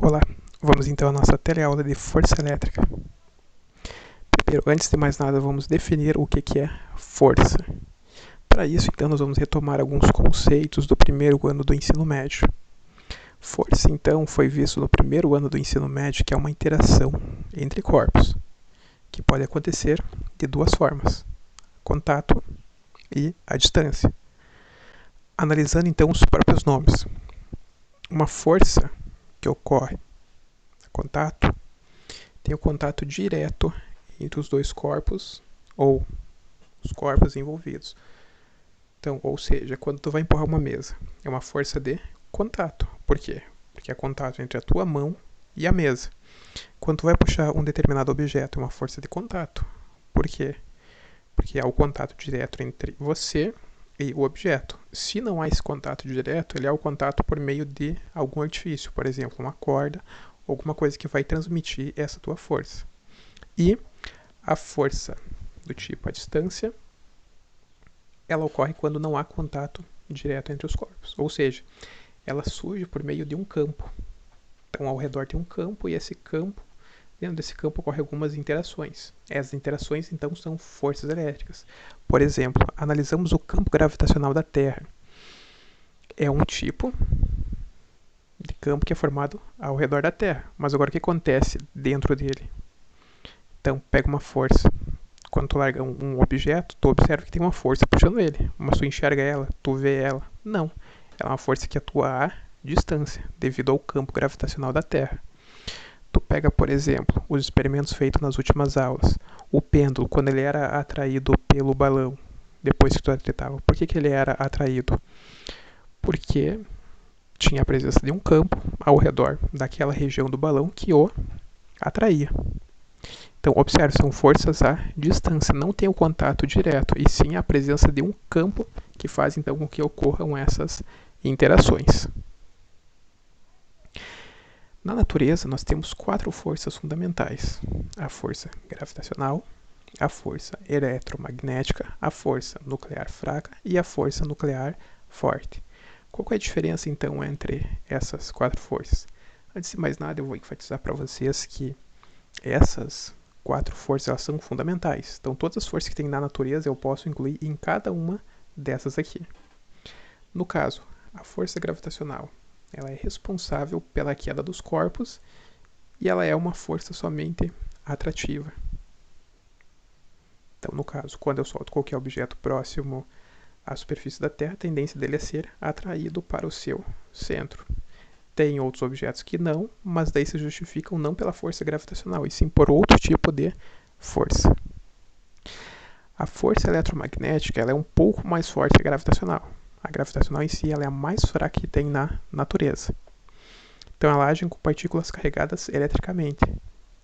Olá, vamos então à nossa teleaula de força elétrica. Primeiro, antes de mais nada, vamos definir o que é força. Para isso, então, nós vamos retomar alguns conceitos do primeiro ano do ensino médio. Força, então, foi visto no primeiro ano do ensino médio que é uma interação entre corpos, que pode acontecer de duas formas: contato e a distância. Analisando então os próprios nomes, uma força que ocorre contato tem o contato direto entre os dois corpos ou os corpos envolvidos. Então, ou seja, quando tu vai empurrar uma mesa, é uma força de contato. Por quê? Porque é contato entre a tua mão e a mesa. Quando tu vai puxar um determinado objeto, é uma força de contato. Por quê? Porque há o contato direto entre você e o objeto. Se não há esse contato direto, ele é o contato por meio de algum artifício, por exemplo, uma corda, alguma coisa que vai transmitir essa tua força. E a força do tipo a distância, ela ocorre quando não há contato direto entre os corpos. Ou seja, ela surge por meio de um campo. Então, ao redor tem um campo e esse campo, dentro desse campo ocorrem algumas interações. Essas interações, então, são forças elétricas. Por exemplo, analisamos o campo gravitacional da Terra. É um tipo de campo que é formado ao redor da Terra. Mas agora o que acontece dentro dele? Então, pega uma força. Quando tu larga um objeto, tu observa que tem uma força puxando ele. Mas tu enxerga ela, tu vê ela. Não. Ela é uma força que atua a distância, devido ao campo gravitacional da Terra. Tu pega, por exemplo, os experimentos feitos nas últimas aulas. O pêndulo, quando ele era atraído pelo balão, depois que tu atletava, por que ele era atraído? Porque tinha a presença de um campo ao redor daquela região do balão que o atraía. Então, observe, são forças à distância, não tem o contato direto, e sim a presença de um campo que faz então com que ocorram essas interações. Na natureza, nós temos 4 forças fundamentais: a força gravitacional, a força eletromagnética, a força nuclear fraca e a força nuclear forte. Qual é a diferença então entre essas 4 forças? Antes de mais nada, eu vou enfatizar para vocês que essas 4 forças elas são fundamentais. Então, todas as forças que tem na natureza eu posso incluir em cada uma dessas aqui. No caso, a força gravitacional, ela é responsável pela queda dos corpos e ela é uma força somente atrativa. Então, no caso, quando eu solto qualquer objeto próximo à superfície da Terra, a tendência dele é ser atraído para o seu centro. Tem outros objetos que não, mas daí se justificam não pela força gravitacional, e sim por outro tipo de força. A força eletromagnética ela é um pouco mais forte que a gravitacional. A gravitacional em si ela é a mais fraca que tem na natureza. Então ela age com partículas carregadas eletricamente.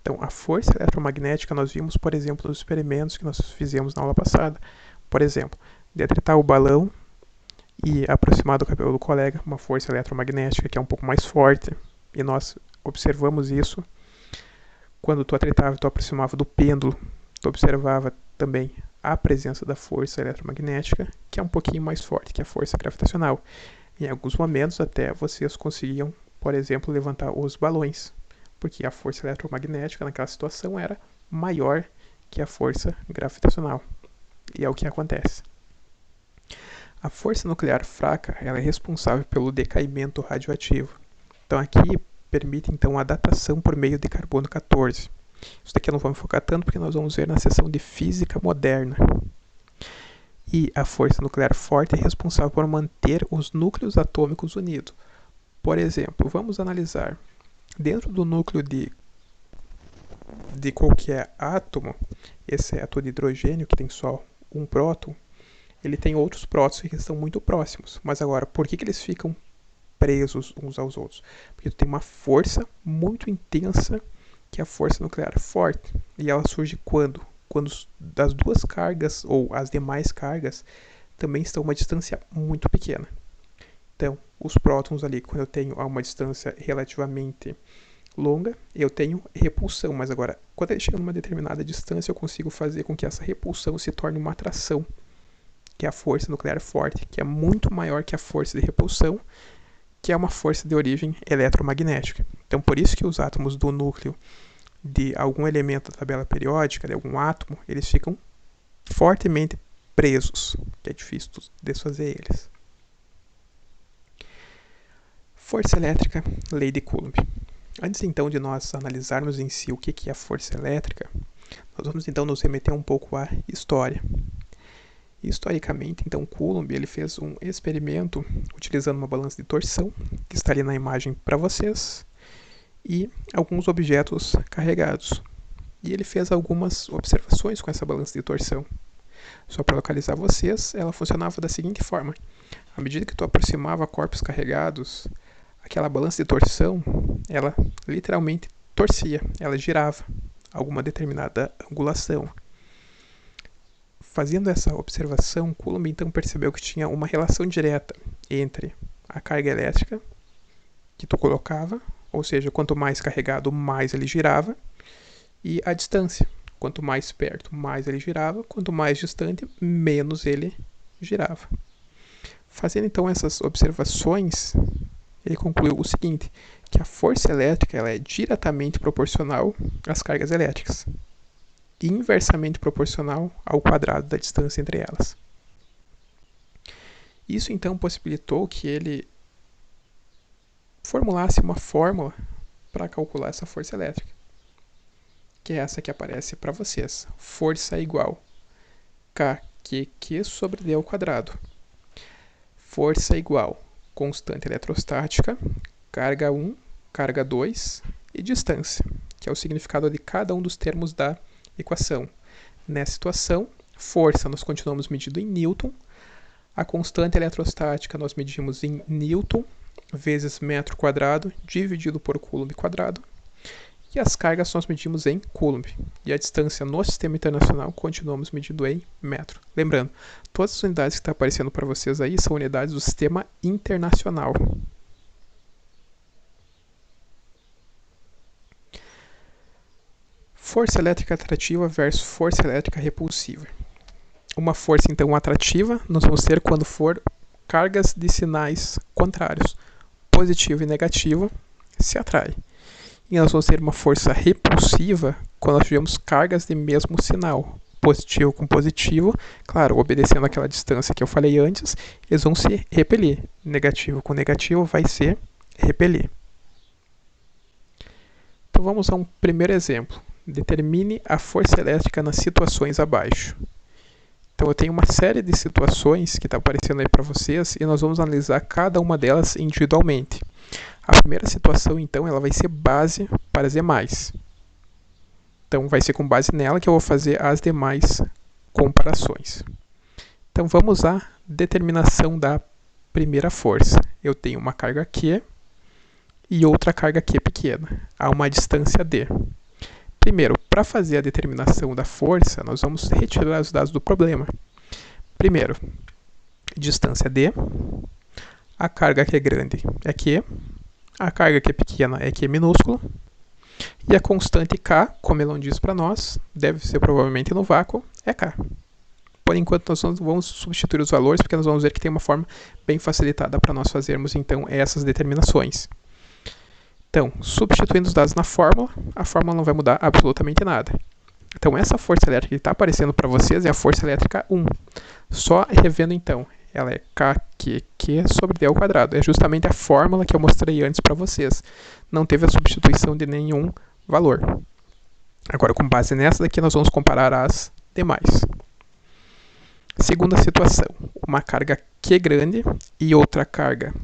Então a força eletromagnética nós vimos, por exemplo, nos experimentos que nós fizemos na aula passada. Por exemplo, detectar o balão e aproximar do cabelo do colega, uma força eletromagnética que é um pouco mais forte, e nós observamos isso quando tu atletava, tu aproximava do pêndulo, tu observava também a presença da força eletromagnética, que é um pouquinho mais forte que a força gravitacional. Em alguns momentos até vocês conseguiam, por exemplo, levantar os balões, porque a força eletromagnética naquela situação era maior que a força gravitacional. E é o que acontece. A força nuclear fraca ela é responsável pelo decaimento radioativo. Então aqui permite então a datação por meio de carbono 14. Isso daqui eu não vou me focar tanto porque nós vamos ver na seção de física moderna. E a força nuclear forte é responsável por manter os núcleos atômicos unidos. Por exemplo, vamos analisar dentro do núcleo de qualquer átomo, exceto o de hidrogênio, que tem só um próton, ele tem outros prótons que estão muito próximos. Mas agora, por que eles ficam presos uns aos outros? Porque tem uma força muito intensa, que é a força nuclear forte. E ela surge quando? Quando das duas cargas, ou as demais cargas, também estão a uma distância muito pequena. Então, os prótons ali, quando eu tenho a uma distância relativamente longa, eu tenho repulsão. Mas agora, quando ele chega a uma determinada distância, eu consigo fazer com que essa repulsão se torne uma atração, que é a força nuclear forte, que é muito maior que a força de repulsão, que é uma força de origem eletromagnética. Então, por isso que os átomos do núcleo de algum elemento da tabela periódica, de algum átomo, eles ficam fortemente presos, que é difícil desfazer eles. Força elétrica, lei de Coulomb. Antes então de nós analisarmos em si o que é a força elétrica, nós vamos então nos remeter um pouco à história. Historicamente, então, Coulomb ele fez um experimento utilizando uma balança de torção, que está ali na imagem para vocês, e alguns objetos carregados. E ele fez algumas observações com essa balança de torção. Só para localizar vocês, ela funcionava da seguinte forma. À medida que tu aproximava corpos carregados, aquela balança de torção, ela literalmente torcia, ela girava alguma determinada angulação. Fazendo essa observação, Coulomb então percebeu que tinha uma relação direta entre a carga elétrica que tu colocava, ou seja, quanto mais carregado, mais ele girava, e a distância. Quanto mais perto, mais ele girava, quanto mais distante, menos ele girava. Fazendo então essas observações, ele concluiu o seguinte, que a força elétrica ela é diretamente proporcional às cargas elétricas e inversamente proporcional ao quadrado da distância entre elas. Isso então possibilitou que ele formulasse uma fórmula para calcular essa força elétrica, que é essa que aparece para vocês. Força igual KQQ sobre D ao quadrado. Força igual constante eletrostática, carga 1, carga 2 e distância, que é o significado de cada um dos termos da equação. Nessa situação, força nós continuamos medindo em Newton, a constante eletrostática nós medimos em Newton vezes metro quadrado dividido por Coulomb quadrado, e as cargas nós medimos em Coulomb, e a distância no sistema internacional continuamos medindo em metro. Lembrando, todas as unidades que estão aparecendo para vocês aí são unidades do sistema internacional. Força elétrica atrativa versus força elétrica repulsiva. Uma força então atrativa nós vamos ter quando for cargas de sinais contrários, positivo e negativo, se atrai. E nós vamos ter uma força repulsiva quando nós tivermos cargas de mesmo sinal, positivo com positivo, claro, obedecendo aquela distância que eu falei antes, eles vão se repelir. Negativo com negativo vai se repelir. Então vamos a um primeiro exemplo. Determine a força elétrica nas situações abaixo. Então eu tenho uma série de situações que está aparecendo aí para vocês e nós vamos analisar cada uma delas individualmente. A primeira situação, então, ela vai ser base para as demais. Então vai ser com base nela que eu vou fazer as demais comparações. Então vamos à determinação da primeira força. Eu tenho uma carga Q e outra carga Q pequena, a uma distância D. Primeiro, para fazer a determinação da força, nós vamos retirar os dados do problema. Primeiro, distância D, a carga que é grande é Q, a carga que é pequena é Q minúsculo, e a constante K, como ele não diz para nós, deve ser provavelmente no vácuo, é K. Por enquanto, nós vamos substituir os valores, porque nós vamos ver que tem uma forma bem facilitada para nós fazermos então essas determinações. Então, substituindo os dados na fórmula, a fórmula não vai mudar absolutamente nada. Então, essa força elétrica que está aparecendo para vocês é a força elétrica 1. Só revendo então, ela é KQQ sobre D ao quadrado. É justamente a fórmula que eu mostrei antes para vocês. Não teve a substituição de nenhum valor. Agora, com base nessa daqui, nós vamos comparar as demais. Segunda situação, uma carga Q grande e outra carga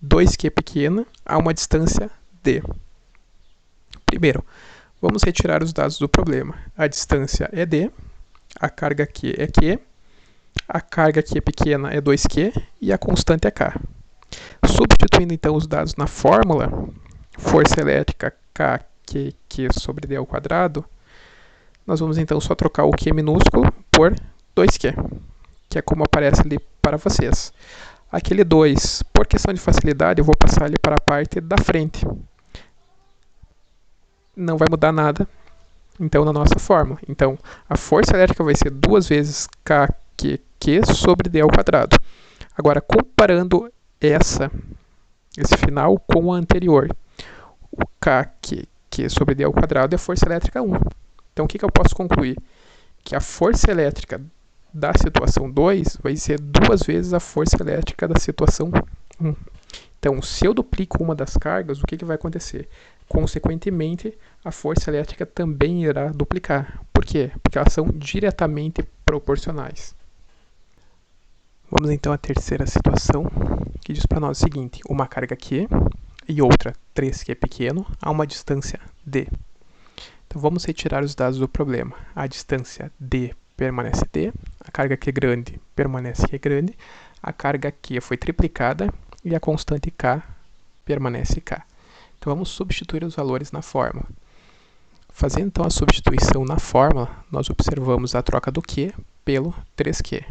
2Q pequena a uma distância D. Primeiro, vamos retirar os dados do problema. A distância é D, a carga Q é Q, a carga Q pequena é 2Q e a constante é K. Substituindo então os dados na fórmula, força elétrica KQQ sobre D ao quadrado, nós vamos então só trocar o Q minúsculo por 2Q, que é como aparece ali para vocês. Aquele 2, por questão de facilidade, eu vou passar ele para a parte da frente. Não vai mudar nada, então, na nossa fórmula. Então, a força elétrica vai ser 2 vezes KQQ sobre D ao quadrado. Agora, comparando essa esse final com o anterior. O KQ sobre D ao quadrado é a força elétrica 1. Então, o que eu posso concluir? Que a força elétrica da situação 2 vai ser 2 vezes a força elétrica da situação 1. Então, se eu duplico uma das cargas, o que vai acontecer? Consequentemente, a força elétrica também irá duplicar. Por quê? Porque elas são diretamente proporcionais. Vamos então à terceira situação, que diz para nós o seguinte: uma carga Q e outra 3 que é pequeno a uma distância D. Então vamos retirar os dados do problema. A distância D permanece D, a carga Q grande permanece Q grande, a carga Q foi triplicada e a constante K permanece K. Então vamos substituir os valores na fórmula. Fazendo então a substituição na fórmula, nós observamos a troca do Q pelo 3Q.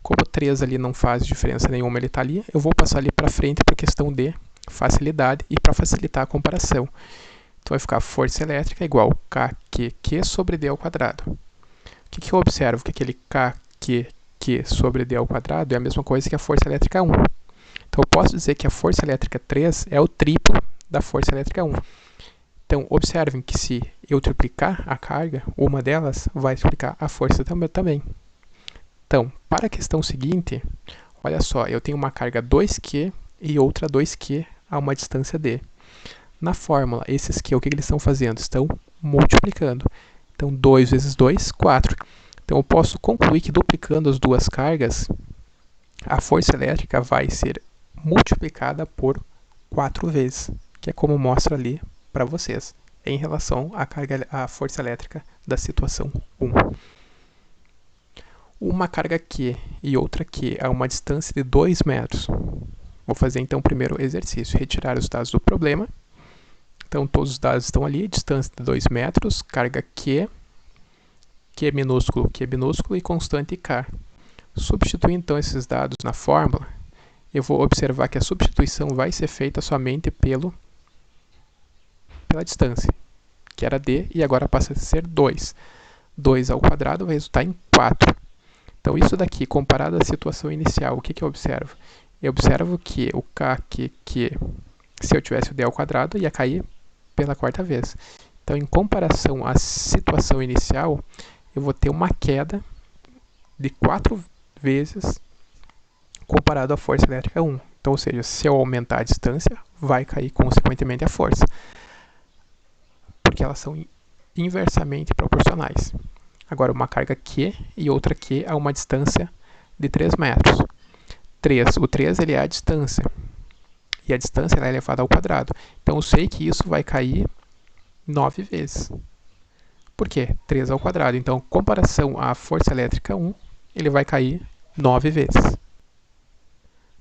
Como 3 ali não faz diferença nenhuma, ele está ali, eu vou passar ali para frente por questão de facilidade e para facilitar a comparação. Então vai ficar força elétrica igual KQQ sobre D ao quadrado. O que eu observo? Que aquele KQQ sobre D ao quadrado é a mesma coisa que a força elétrica 1. Então eu posso dizer que a força elétrica 3 é o triplo da força elétrica 1. Então observem que se eu triplicar a carga, uma delas vai triplicar a força também. Então, para a questão seguinte, olha só, eu tenho uma carga 2Q e outra 2Q a uma distância D. Na fórmula, esses Q, o que eles estão fazendo? Estão multiplicando. Então, 2 vezes 2, 4. Então, eu posso concluir que duplicando as duas cargas, a força elétrica vai ser multiplicada por 4 vezes, que é como mostra ali para vocês, em relação à força elétrica da situação 1. Uma carga Q e outra Q a uma distância de 2 metros. Vou fazer então o primeiro exercício, retirar os dados do problema. Então todos os dados estão ali, distância de 2 metros, carga Q minúsculo e constante K. Substituindo então esses dados na fórmula, eu vou observar que a substituição vai ser feita somente pela distância, que era D, e agora passa a ser 2. 2 ao quadrado vai resultar em 4. Então, isso daqui, comparado à situação inicial, o que eu observo? Eu observo que o KQQ, se eu tivesse o D ao quadrado, ia cair pela quarta vez. Então, em comparação à situação inicial, eu vou ter uma queda de 4 vezes comparado à força elétrica 1. Então, ou seja, se eu aumentar a distância, vai cair consequentemente a força, porque elas são inversamente proporcionais. Agora, uma carga Q e outra Q a uma distância de 3 metros. O 3 ele é a distância, e a distância ela é elevada ao quadrado. Então, eu sei que isso vai cair 9 vezes. Por quê? 3 ao quadrado. Então, em comparação à força elétrica 1, ele vai cair 9 vezes.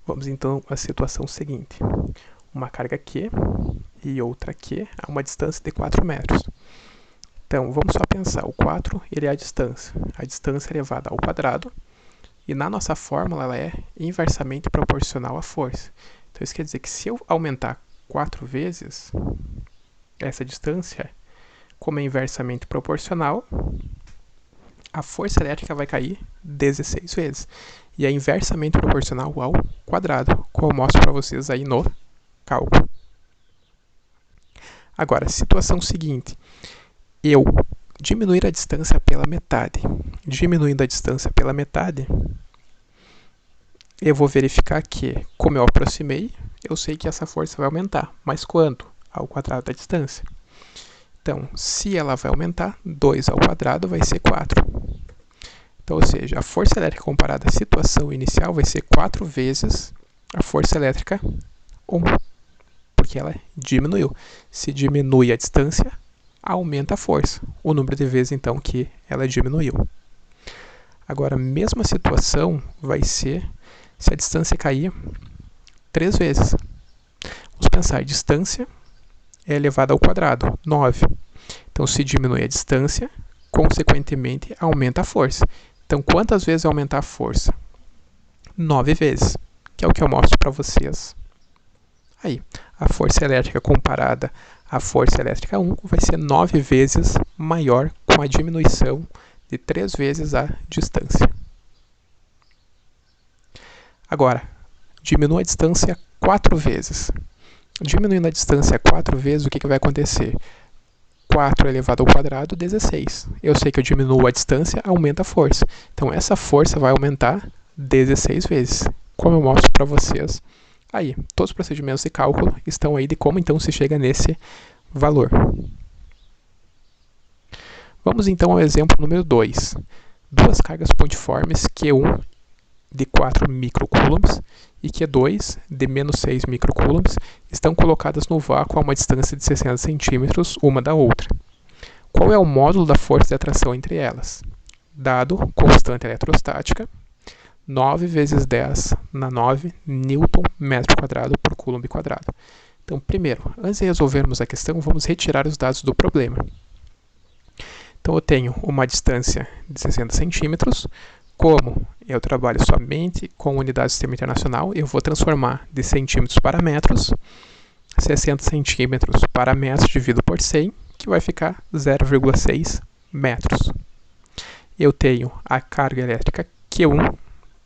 Vamos então à situação seguinte. Uma carga Q e outra Q a uma distância de 4 metros. Então, vamos só pensar, o 4 ele é a distância elevada ao quadrado, e na nossa fórmula ela é inversamente proporcional à força. Então, isso quer dizer que se eu aumentar 4 vezes essa distância, como é inversamente proporcional, a força elétrica vai cair 16 vezes. E é inversamente proporcional ao quadrado, como eu mostro para vocês aí no cálculo. Agora, situação seguinte. Eu diminuir a distância pela metade. Diminuindo a distância pela metade, eu vou verificar que, como eu aproximei, eu sei que essa força vai aumentar. Mas quanto? Ao quadrado da distância. Então, se ela vai aumentar, 2 ao quadrado vai ser 4. Então, ou seja, a força elétrica comparada à situação inicial vai ser 4 vezes a força elétrica 1, porque ela diminuiu. Se diminui a distância, aumenta a força, o número de vezes então que ela diminuiu. Agora, a mesma situação vai ser se a distância cair 3 vezes. Vamos pensar, distância é elevada ao quadrado, 9. Então, se diminui a distância, consequentemente, aumenta a força. Então, quantas vezes vai aumentar a força? 9 vezes, que é o que eu mostro para vocês aí. A força elétrica comparada à força elétrica 1 vai ser 9 vezes maior com a diminuição de 3 vezes a distância. Agora, diminua a distância 4 vezes. Diminuindo a distância 4 vezes, o que vai acontecer? 4 elevado ao quadrado, 16. Eu sei que eu diminuo a distância, aumenta a força. Então, essa força vai aumentar 16 vezes. Como eu mostro para vocês aí. Todos os procedimentos de cálculo estão aí de como então se chega nesse valor. Vamos então ao exemplo número 2. Duas cargas pontiformes Q1 de 4 microcoulombs e Q2 de menos 6 microcoulombs estão colocadas no vácuo a uma distância de 60 centímetros uma da outra. Qual é o módulo da força de atração entre elas? Dado constante eletrostática, 9 vezes 10 na 9 Newton metro quadrado por Coulomb quadrado. Então, primeiro, antes de resolvermos a questão, vamos retirar os dados do problema. Então, eu tenho uma distância de 60 centímetros. Como eu trabalho somente com unidade do sistema internacional, eu vou transformar de centímetros para metros. 60 centímetros para metros dividido por 100, que vai ficar 0,6 metros. Eu tenho a carga elétrica Q1,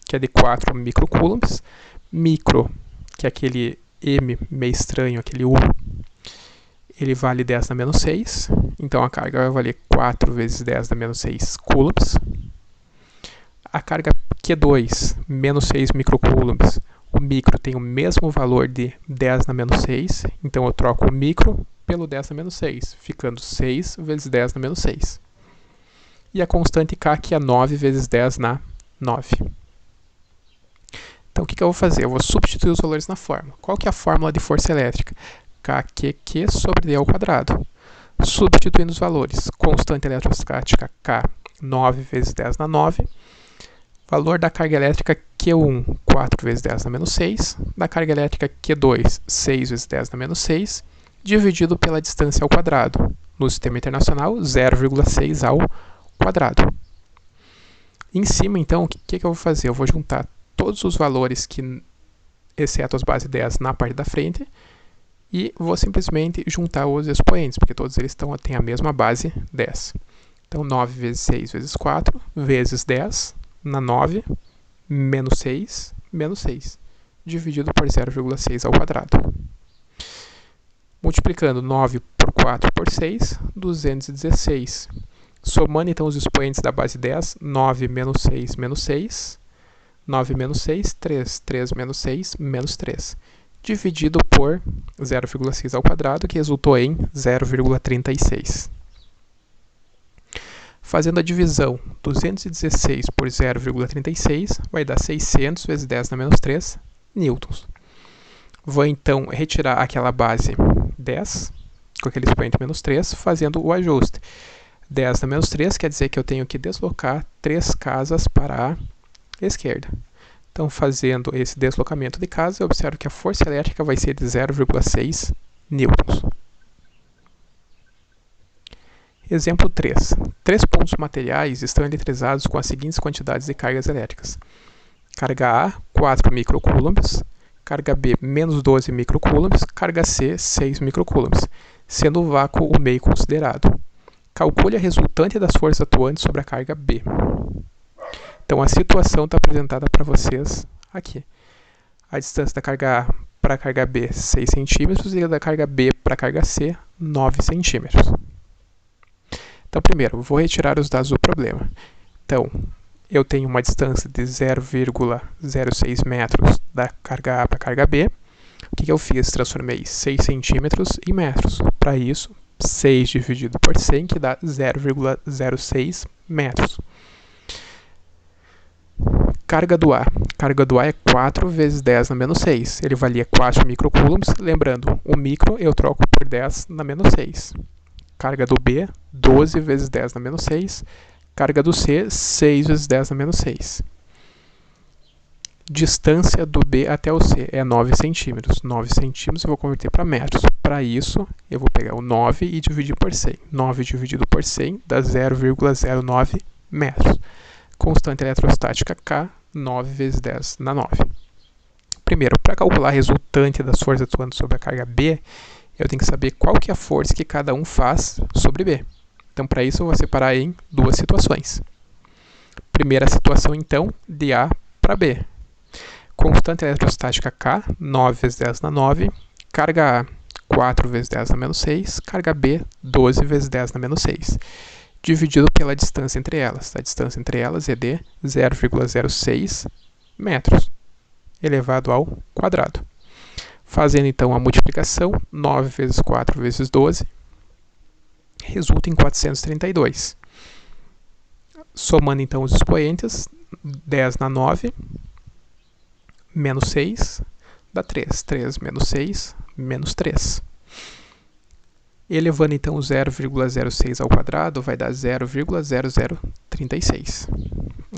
que é de 4 microcoulombs. Micro, que é aquele M meio estranho, aquele U, ele vale 10 na menos 6. Então, a carga vai valer 4 vezes 10 na menos 6 coulombs. A carga Q2, menos 6 microcoulombs, o micro tem o mesmo valor de 10 na menos 6, então eu troco o micro pelo 10 na menos 6, ficando 6 vezes 10 na menos 6. E a constante K, que é 9 vezes 10 na 9. Então, o que eu vou fazer? Eu vou substituir os valores na fórmula. Qual que é a fórmula de força elétrica? KQQ sobre D ao quadrado. Substituindo os valores. Constante eletrostática K, 9 vezes 10 na 9. Valor da carga elétrica Q1, 4 vezes 10 na menos 6. Da carga elétrica Q2, 6 vezes 10 na menos 6. Dividido pela distância ao quadrado. No sistema internacional, 0,6 ao quadrado. Em cima, então, o que eu vou fazer? Eu vou juntar todos os valores, exceto as bases 10, na parte da frente. E vou simplesmente juntar os expoentes, porque todos eles têm a mesma base 10. Então, 9 vezes 6 vezes 4, vezes 10, na 9, menos 6, dividido por 0,6 ao quadrado. Multiplicando 9 por 4 por 6, 216. Somando então os expoentes da base 10, 9 menos 6, menos 6. 9 menos 6, 3. 3 menos 6, menos 3. Dividido por 0,6 ao quadrado, que resultou em 0,36. Fazendo a divisão, 216 por 0,36 vai dar 600 vezes 10 na menos 3 newtons. Vou então retirar aquela base 10, com aquele expoente menos 3, fazendo o ajuste. 10 na menos 3 quer dizer que eu tenho que deslocar 3 casas para a esquerda. Então, fazendo esse deslocamento de casa, eu observo que a força elétrica vai ser de 0,6 newtons. Exemplo 3. 3 pontos materiais estão eletrizados com as seguintes quantidades de cargas elétricas. Carga A, 4 microcoulombs. Carga B, menos 12 microcoulombs. Carga C, 6 microcoulombs, sendo o vácuo o meio considerado. Calcule a resultante das forças atuantes sobre a carga B. Então, a situação está apresentada para vocês aqui. A distância da carga A para a carga B, 6 centímetros, e a da carga B para a carga C, 9 centímetros. Então, primeiro, vou retirar os dados do problema. Então, eu tenho uma distância de 0,06 metros da carga A para a carga B. O que eu fiz? Transformei 6 centímetros em metros. Para isso, 6 dividido por 100, que dá 0,06 metros. Carga do A. Carga do A é 4 vezes 10 na menos 6. Ele valia 4 microcoulombs. Lembrando, o micro eu troco por 10 na menos 6. Carga do B, 12 vezes 10 na menos 6. Carga do C, 6 vezes 10 na menos 6. Distância do B até o C é 9 centímetros. 9 centímetros eu vou converter para metros. Para isso, eu vou pegar o 9 e dividir por 100. 9 dividido por 100 dá 0,09 metros. Constante eletrostática K, 9 vezes 10 na 9. Primeiro, para calcular a resultante das forças atuantes sobre a carga B, eu tenho que saber qual que é a força que cada um faz sobre B. Então, para isso, eu vou separar em duas situações. Primeira situação, então, de A para B. Constante eletrostática K, 9 vezes 10 na 9. Carga A, 4 vezes 10 na menos 6. Carga B, 12 vezes 10 na menos 6. Dividido pela distância entre elas. A distância entre elas é de 0,06 metros elevado ao quadrado. Fazendo então a multiplicação, 9 vezes 4 vezes 12, resulta em 432. Somando então os expoentes, 10 na 9, menos 6, dá 3. 3 menos 6, menos 3. Elevando então o 0,06 ao quadrado, vai dar 0,0036.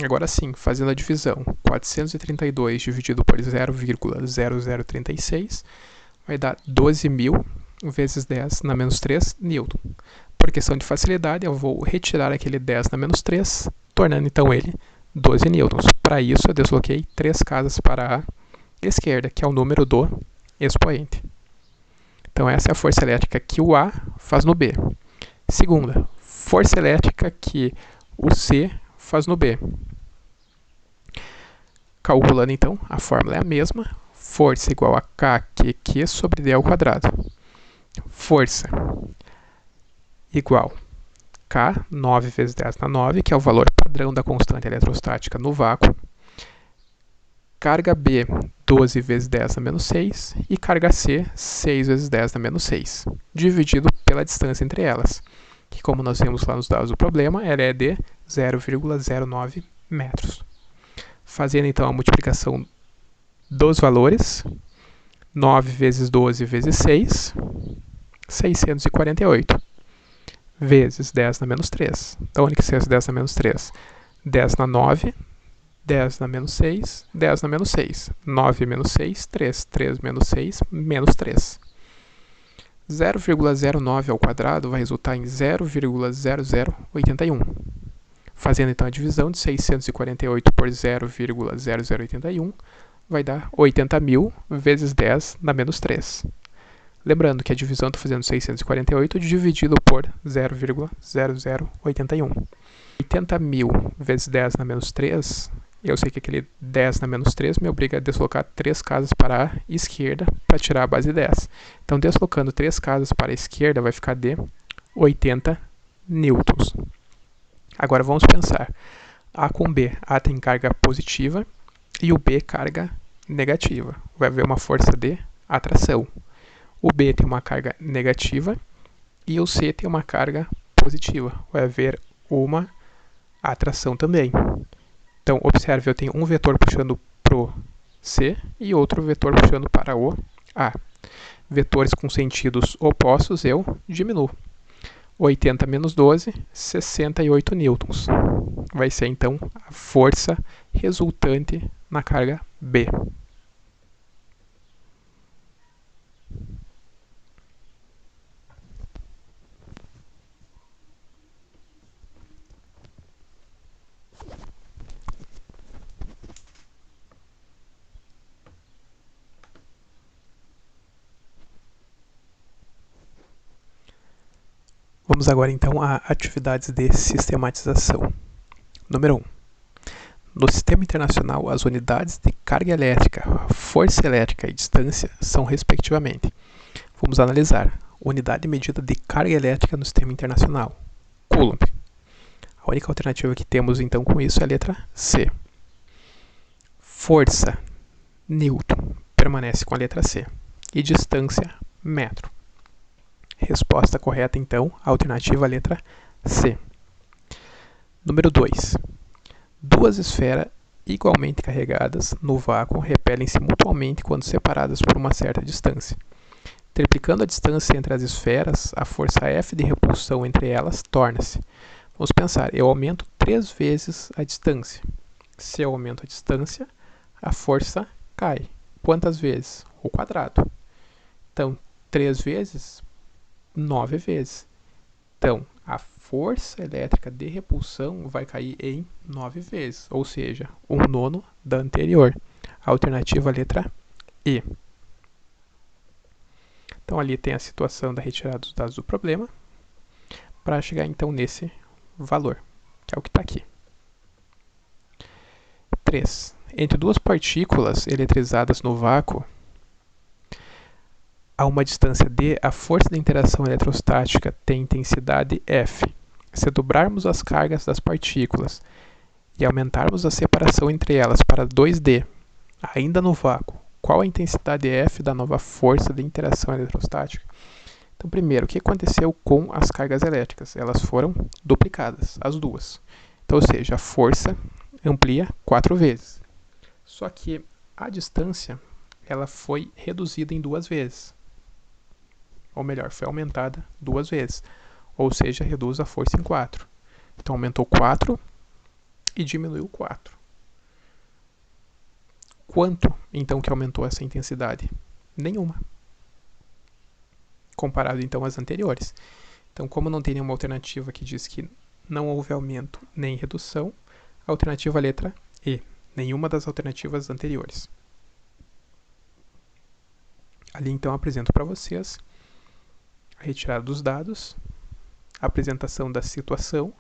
Agora sim, fazendo a divisão, 432 dividido por 0,0036 vai dar 12.000 vezes 10 na menos 3 newton. Por questão de facilidade, eu vou retirar aquele 10 na menos 3, tornando então ele 12 newtons. Para isso, eu desloquei 3 casas para a esquerda, que é o número do expoente. Então, essa é a força elétrica que o A faz no B. Segunda, força elétrica que o C faz no B. Calculando, então, a fórmula é a mesma. Força igual a KQQ sobre D ao quadrado. Força igual K, 9 vezes 10 na 9, que é o valor padrão da constante eletrostática no vácuo. Carga B, 12 vezes 10 na menos 6. E carga C, 6 vezes 10 na menos 6. Dividido pela distância entre elas, que, como nós vimos lá nos dados do problema, ela é de 0,09 metros. Fazendo então a multiplicação dos valores, 9 vezes 12 vezes 6, 648. Vezes 10 na menos 3. Da onde que saiu esse 10 na menos 3? 10 na 9, 10 na menos 6, 10 na menos 6. 9 menos 6, 3. 3 menos 6, menos 3. 0,09 ao quadrado vai resultar em 0,0081. Fazendo então a divisão de 648 por 0,0081, vai dar 80.000 vezes 10 na menos 3. Lembrando que a divisão estou fazendo 648 dividido por 0,0081. 80.000 vezes 10 na menos 3, eu sei que aquele 10 na menos 3 me obriga a deslocar 3 casas para a esquerda para tirar a base 10. Então, deslocando 3 casas para a esquerda vai ficar de 80 newtons. Agora vamos pensar. A com B, A tem carga positiva e o B carga negativa. Vai haver uma força de atração. O B tem uma carga negativa e o C tem uma carga positiva. Vai haver uma atração também. Então, observe, eu tenho um vetor puxando para o C e outro vetor puxando para o A. Vetores com sentidos opostos eu diminuo. 80 menos 12, 68 newtons. Vai ser, então, a força resultante na carga B. Vamos agora então a atividades de sistematização. Número 1. No sistema internacional, as unidades de carga elétrica, força elétrica e distância são respectivamente. Vamos analisar. Unidade de medida de carga elétrica no sistema internacional. Coulomb. A única alternativa que temos então com isso é a letra C. Força, Newton, permanece com a letra C. E distância, metro. Resposta correta, então, alternativa a letra C. Número 2. Duas esferas igualmente carregadas no vácuo repelem-se mutuamente quando separadas por uma certa distância. Triplicando a distância entre as esferas, a força F de repulsão entre elas torna-se. Vamos pensar, eu aumento 3 vezes a distância. Se eu aumento a distância, a força cai. Quantas vezes? O quadrado. Então, 3 vezes, 9 vezes. Então, a força elétrica de repulsão vai cair em 9 vezes, ou seja, 1/9 da anterior. Alternativa letra E. Então, ali tem a situação da retirada dos dados do problema, para chegar então nesse valor, que é o que está aqui. 3. entre duas partículas eletrizadas no vácuo, a uma distância d, a força de interação eletrostática tem intensidade F. Se dobrarmos as cargas das partículas e aumentarmos a separação entre elas para 2d, ainda no vácuo, qual a intensidade F da nova força de interação eletrostática? Então, primeiro, o que aconteceu com as cargas elétricas? Elas foram duplicadas, as duas. Então, ou seja, a força amplia 4 vezes. Só que a distância ela foi reduzida em 2 vezes. Ou melhor, foi aumentada 2 vezes. Ou seja, reduz a força em 4. Então, aumentou 4 e diminuiu 4. Quanto, então, que aumentou essa intensidade? Nenhuma. Comparado, então, às anteriores. Então, como não tem nenhuma alternativa que diz que não houve aumento nem redução, a alternativa letra E. Nenhuma das alternativas anteriores. Ali, então, apresento para vocês a retirada dos dados, a apresentação da situação